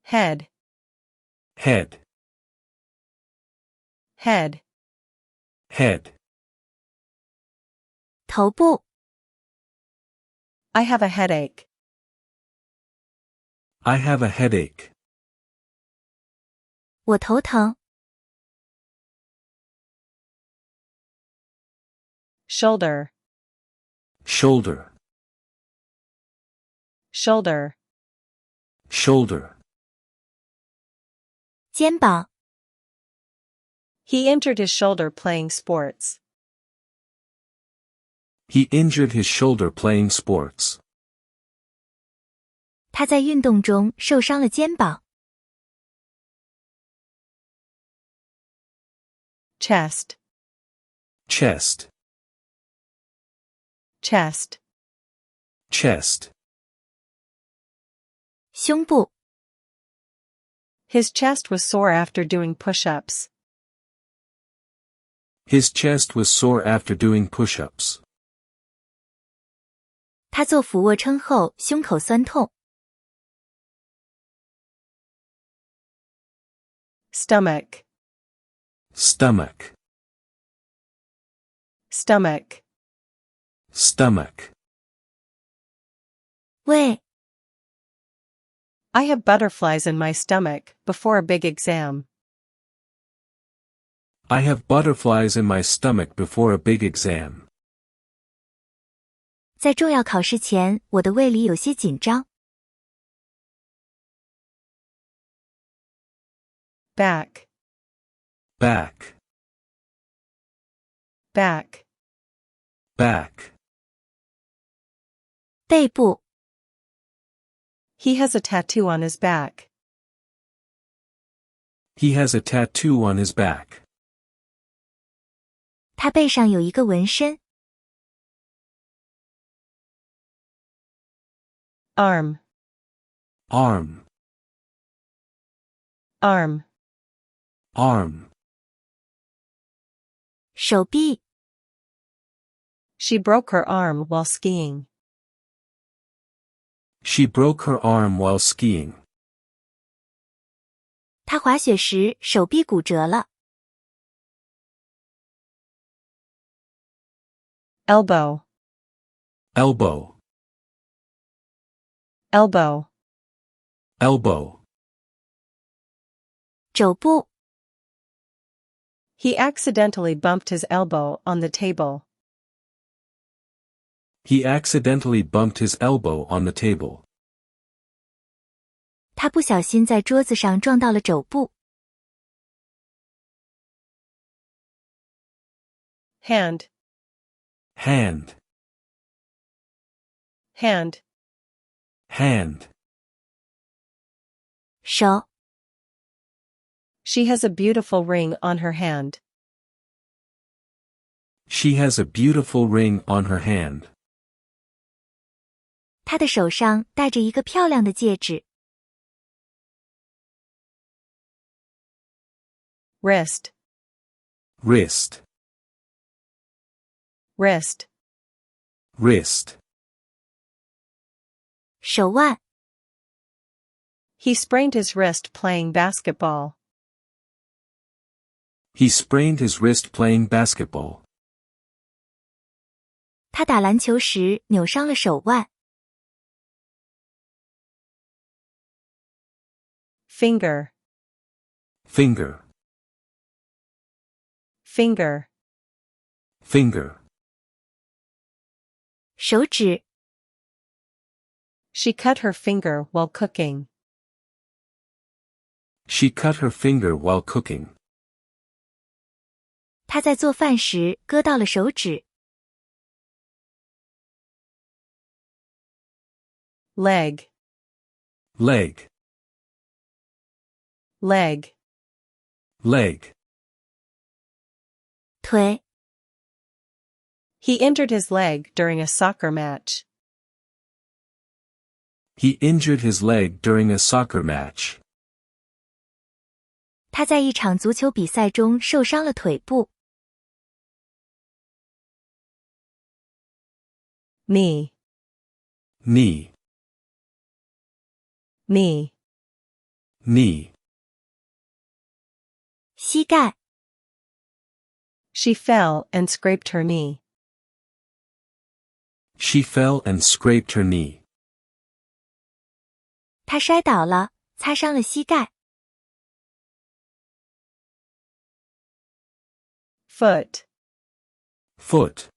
Head. Head. Head. Head. 头部 I have a headache. I have a headache. 我头疼 Shoulder. Shoulder. Shoulder. Shoulder. 肩膀 He injured his shoulder playing sports. He injured his shoulder playing sports. 他在运动中受伤了肩膀 Chest. Chest. Chest. Chest. 胸部 His chest was sore after doing push-ups. His chest was sore after doing push-ups. 他做俯卧撑后胸口酸痛 Stomach. Stomach. Stomach. Stomach. 胃 I have butterflies in my stomach before a big exam. I have butterflies in my stomach before a big exam. 在重要考试前我的胃里有些紧张 Back. Back. Back. Back. 背部 He has a tattoo on his back. He has a tattoo on his back. 他背上有一个纹身 Arm. Arm. Arm. Arm. 手臂 She broke her arm while skiing. She broke her arm while skiing. 他滑雪时手臂骨折了 Elbow. Elbow. Elbow. Elbow. 肘部 He accidentally bumped his elbow on the table. He accidentally bumped his elbow on the table. 他不小心在桌子上撞到了肘部 Hand. Hand. Hand. Hand. 手 She has a beautiful ring on her hand. She has a beautiful ring on her hand. 他的手上戴着一个漂亮的戒指 Wrist. Wrist. Wrist. Wrist. 手腕 He sprained his wrist playing basketball. He sprained his wrist playing basketball. 他打篮球时扭伤了手腕 Finger. Finger. Finger. Finger. 手指 She cut her finger while cooking. She cut her finger while cooking. 他在做饭时割到了手指 Leg. Leg. Leg. Leg. 腿 He injured his leg during a soccer match. He injured his leg during a soccer match. 他在一场足球比赛中受伤了腿部 Knee. Knee. Knee. knee. 膝盖。She fell and scraped her knee. She fell and scraped her knee. 她摔倒了，擦伤了膝盖。Foot, Foot,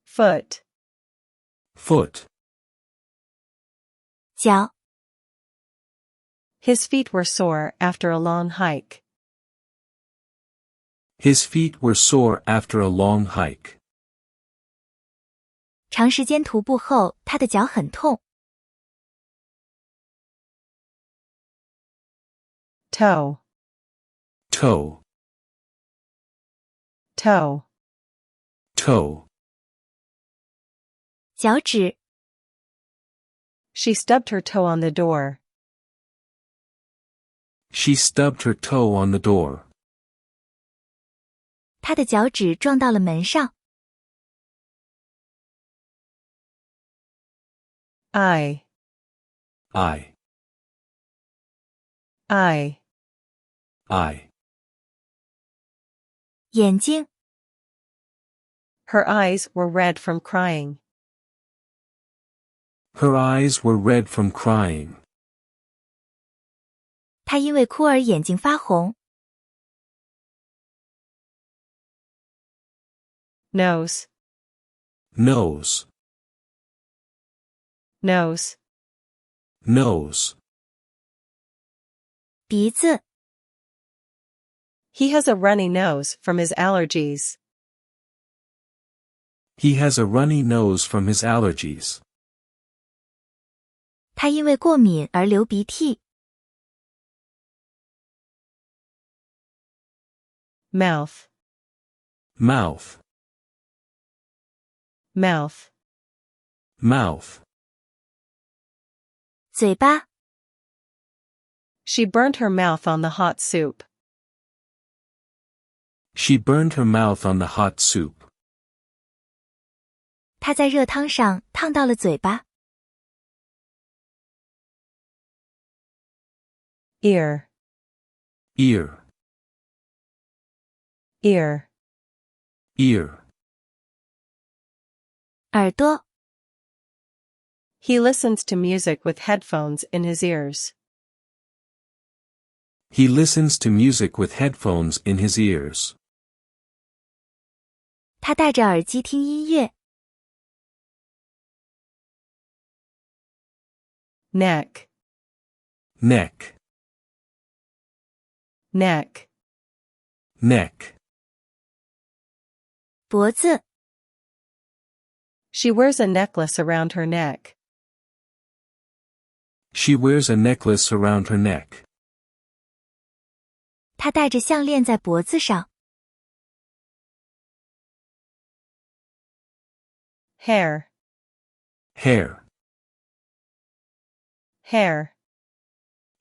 foot. foot. 脚。His feet were sore after a long hike. His feet were sore after a long hike. 长时间徒步后，他的脚很痛。Toe, Toe, toe. toe. 脚趾。She stubbed her toe on the door. She stubbed her toe on the door. 他的脚趾撞到了门上。Eye, Eye, eye. eye. 眼睛。Her eyes were red from crying. Her eyes were red from crying. 他因为哭而眼睛发红。Nose, Nose, nose. nose. 鼻子。He has a runny nose from his allergies. He has a runny nose from his allergies. 他因为过敏而流鼻涕。Mouth, Mouth, mouth. mouth. 嘴巴。She burned her mouth on the hot soup. She burned her mouth on the hot soup. 他在热汤上烫到了嘴巴。Ear, Ear, ear. ear. 耳朵。He listens to music with headphones in his ears. He listens to music with headphones in his ears. 他戴着耳机听音乐。Neck, Neck, neck. neck. 脖子。She wears a necklace around her neck. She wears a necklace around her neck. 他戴着项链在脖子上。Hair, Hair, hair.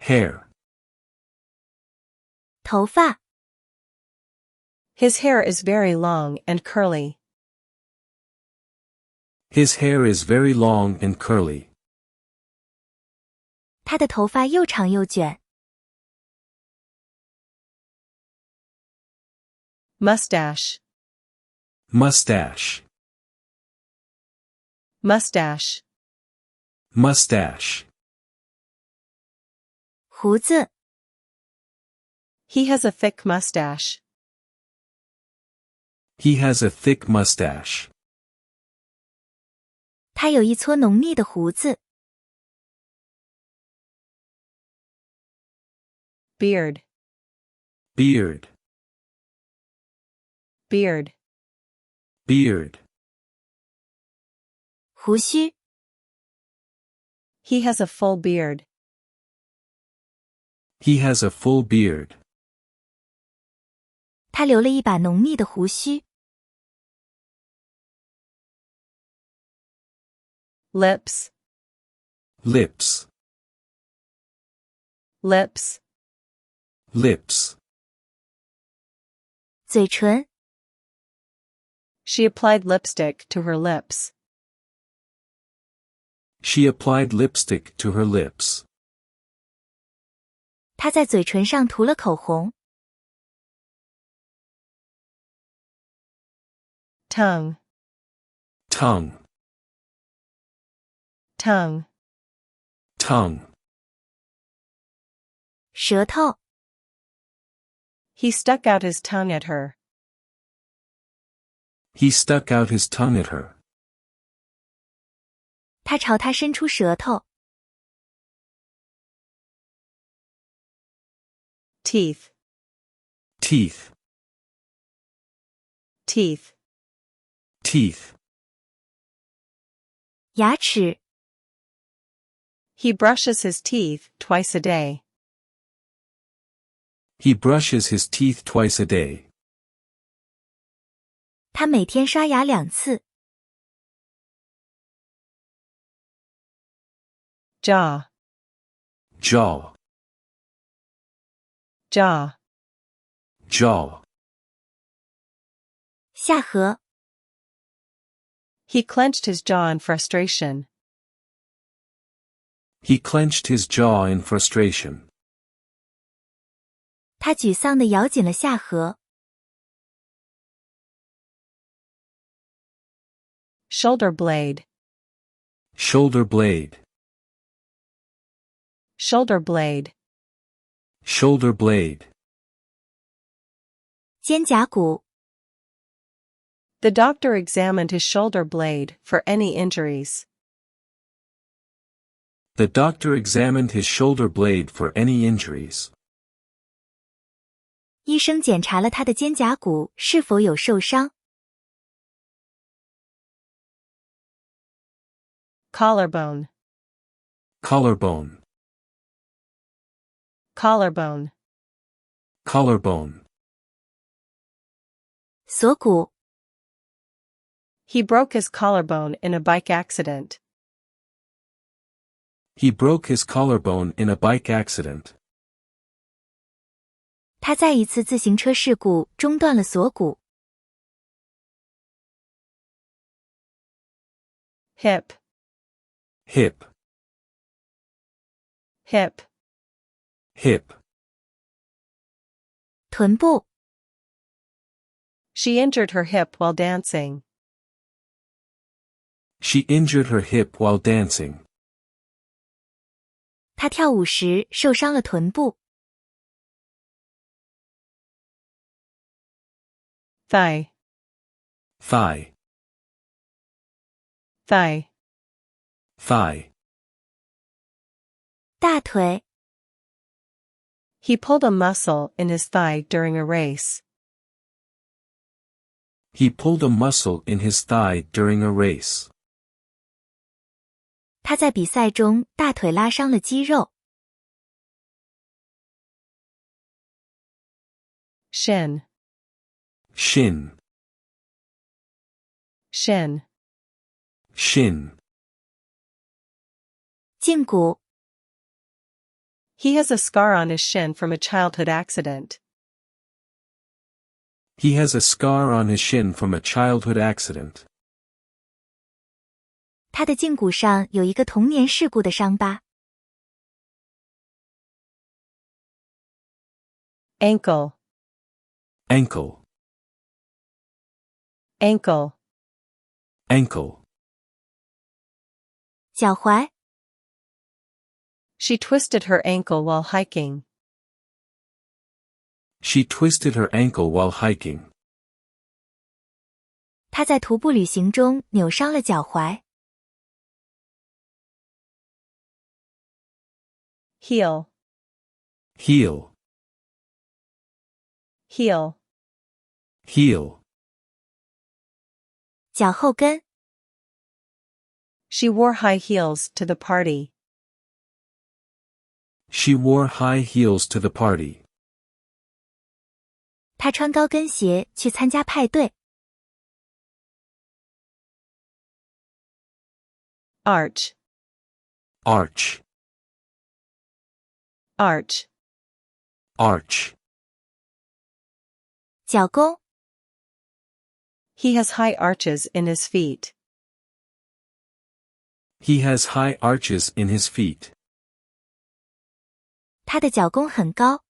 hair. 头发。His hair is very long and curly. His hair is very long and curly. 他的头发又长又卷。Mustache, Mustache, mustache. mustache. 胡子。He has a thick mustache. He has a thick mustache. 他有一撮浓密的胡子。Beard, Beard, beard. beard. 胡须。He has a full beard. He has a full beard. 他留了一把浓密的胡须。Lips, Lips, lips. lips. 嘴唇。She applied lipstick to her lips. She applied lipstick to her lips. 他在嘴唇上涂了口红。Tongue. Tongue. Tongue. Tongue. 舌头。He stuck out his tongue at her. He stuck out his tongue at her. 他朝她伸出舌头。Teeth. Teeth. Teeth. Teeth. 牙齿。He brushes his teeth twice a day. He brushes his teeth twice a day. 他每天刷牙2次。Jaw. Jaw. Jaw. Jaw. 下颌。He clenched his jaw in frustration. He clenched his jaw in frustration. 他沮丧地咬紧了下颌。Shoulder blade. Shoulder blade. Shoulder blade. Shoulder blade. 肩胛骨。The doctor examined his shoulder blade for any injuries. The doctor examined his shoulder blade for any injuries. 医生检查了他的肩胛骨是否有受伤。Collarbone. Collarbone. Collarbone. Collarbone. 锁骨。He broke his collarbone in a bike accident. He broke his collarbone in a bike accident. 他在一次自行车事故中断了锁骨。Hip. Hip. Hip. Hip. 臀部。She injured her hip while dancing. She injured her hip while dancing. 他跳舞时受伤了臀部。Thigh. Thigh. Thigh. Thigh. 大腿。He pulled a muscle in his thigh during a race. He pulled a muscle in his thigh during a race. 他在比赛中大腿拉伤了肌肉。Shin. Shin. Shin. Shin. 胫骨。He has a scar on his shin from a childhood accident. He has a scar on his shin from a childhood accident. 他的胫骨上有一个童年事故的伤疤。Ankle. Ankle. Ankle. Ankle. 脚踝。She twisted her ankle while hiking. She twisted her ankle while hiking. 他在徒步旅行中扭伤了脚踝。Heel. Heel. Heel. Heel. 脚后跟。She wore high heels to the party. She wore high heels to the party. 他穿高跟鞋去参加派对。Arch. Arch. Arch. Arch. 脚弓。He has high arches in his feet. He has high arches in his feet. 他的脚弓很高。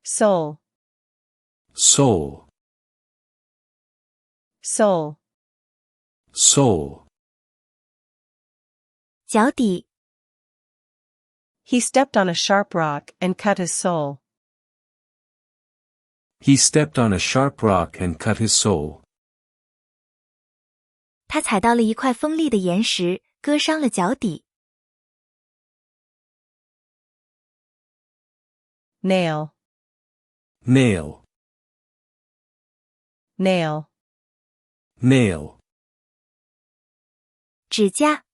Sole. Sole. Sole. Sole. 脚底。He stepped on a sharp rock and cut his sole. He stepped on a sharp rock and cut his sole. 他踩到了一块锋利的岩石，割伤了脚底。Nail. Nail. Nail. Nail. 指甲。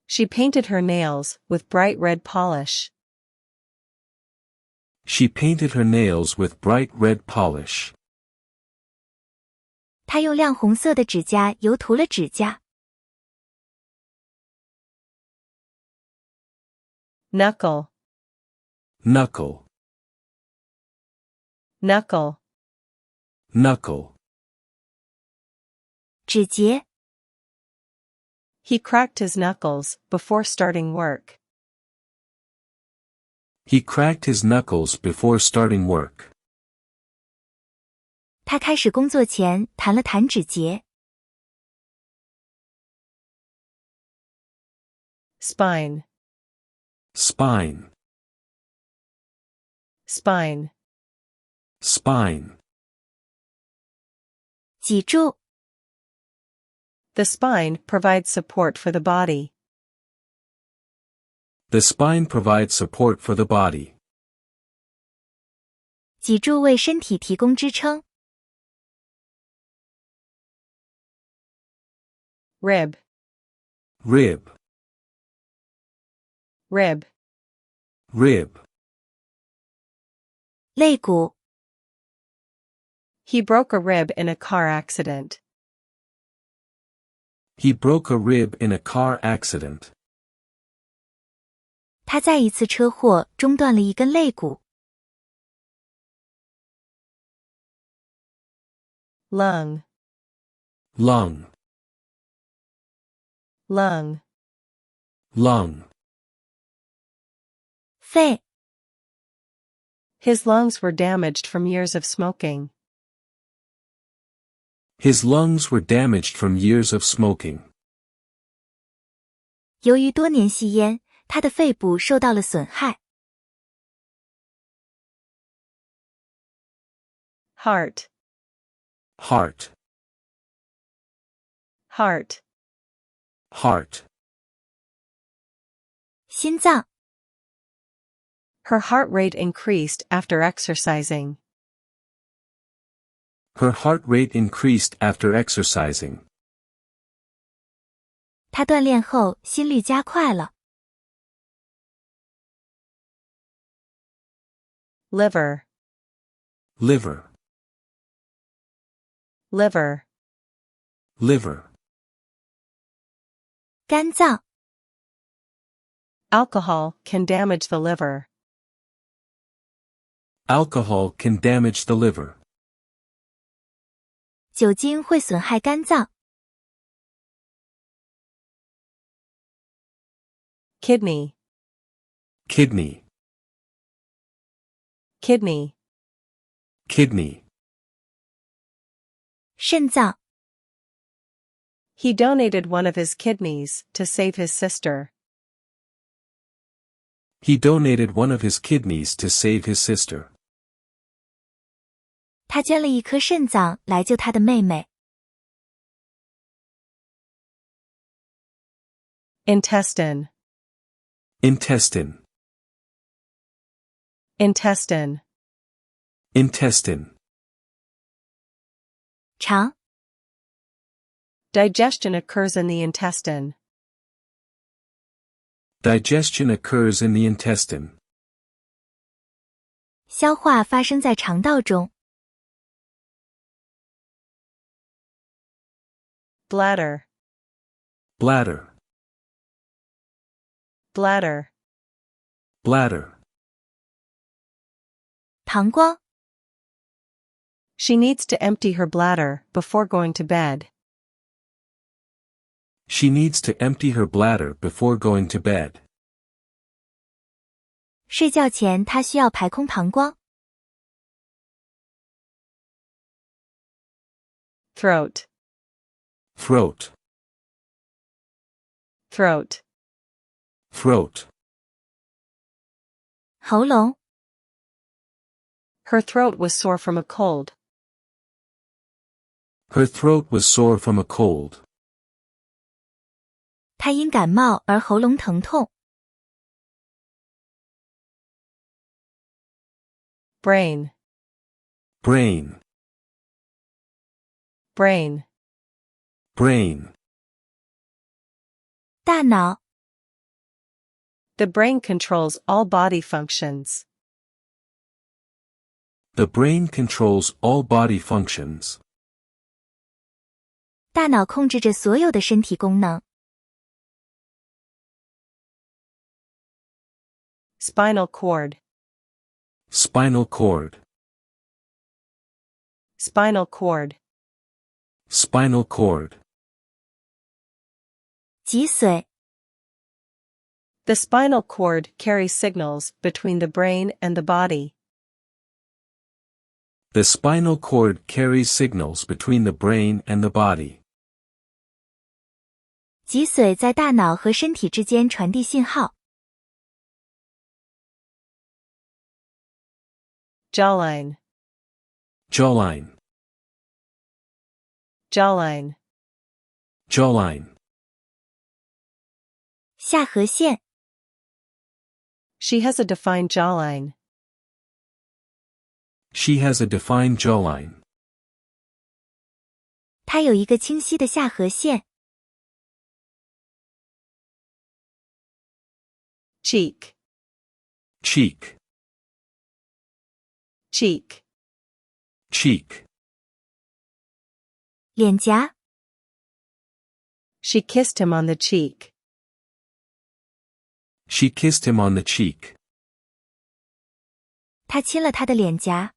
She painted her nails with bright red polish. She painted her nails with bright red polish. 她用亮红色的指甲油涂了指甲。Knuckle. Knuckle. Knuckle. Knuckle. 指节。He cracked his knuckles before starting work. He cracked his knuckles before starting work. 他开始工作前弹了弹指节。Spine. Spine. Spine. Spine. 脊柱。The spine provides support for the body. The spine provides support for the body. 脊柱为身体提供支撑。Rib. Rib. Rib. Rib. 肋骨。He broke a rib in a car accident. He broke a rib in a car accident. 他在一次车祸中断了一根肋骨。Lung. Lung. Lung. Lung. 肺。His lungs were damaged from years of smoking. His lungs were damaged from years of smoking. 由于多年吸烟，他的肺部受到了损害。Heart. Heart. Heart. Heart. 心脏。Her heart rate increased after exercising. Her heart rate increased after exercising. 他锻炼后心率加快了。Liver. Liver. Liver. Liver. 肝脏。Alcohol can damage the liver. Alcohol can damage the liver. 酒精会损害肝脏。Kidney. Kidney. Kidney. Kidney. 肾脏。He donated one of his kidneys to save his sister. He donated one of his kidneys to save his sister. 他捐了一颗肾脏来救他的妹妹。Intestine. Intestine. Intestine. Intestine. 肠。Digestion occurs in the intestine. Digestion occurs in the intestine. 消化发生在肠道中。Bladder. Bladder. Bladder. Bladder. 膀胱。She needs to empty her bladder before going to bed. She needs to empty her bladder before going to bed. 睡觉前她需要排空膀胱。Throat. Throat. Throat. Throat. 喉咙。Her throat was sore from a cold. Her throat was sore from a cold. 她因感冒而喉咙疼痛。Brain. Brain. Brain. Brain. 大脑。The brain controls all body functions. The brain controls all body functions. 大脑控制着所有的身体功能。Spinal cord. Spinal cord. Spinal cord. Spinal cord. 脊髓。The spinal cord carries signals between the brain and the body. The spinal cord carries signals between the brain and the body. 脊髓在大脑和身体之间传递信号。Jawline. Jawline. Jawline. Jawline. 下颌线。She has a defined jawline. She has a defined jawline. 她有一个清晰的下颌线。Cheek. Cheek. Cheek. Cheek. 脸颊。She kissed him on the cheek. She kissed him on the cheek. 她亲了他的脸颊。